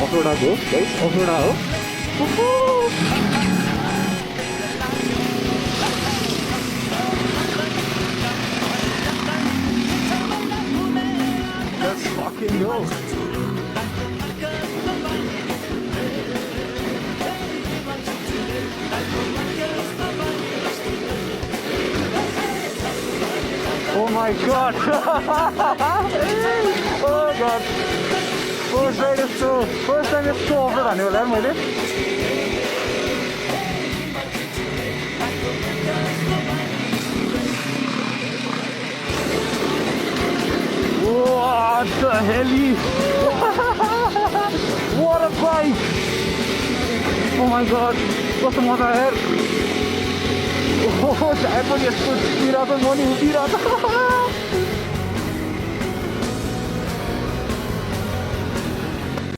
अफरोड आएको हो गाइस, अफरोड हो। Let's fucking go. Oh my god. Oh god. First time यस्तो अफरोड हान्यो होला मैले। What the hell? What a bike! Oh my god, कस्तो मजा यार। ओहो, चाहे पनि यस्तो उभिरहेको म नि उभिरहेको।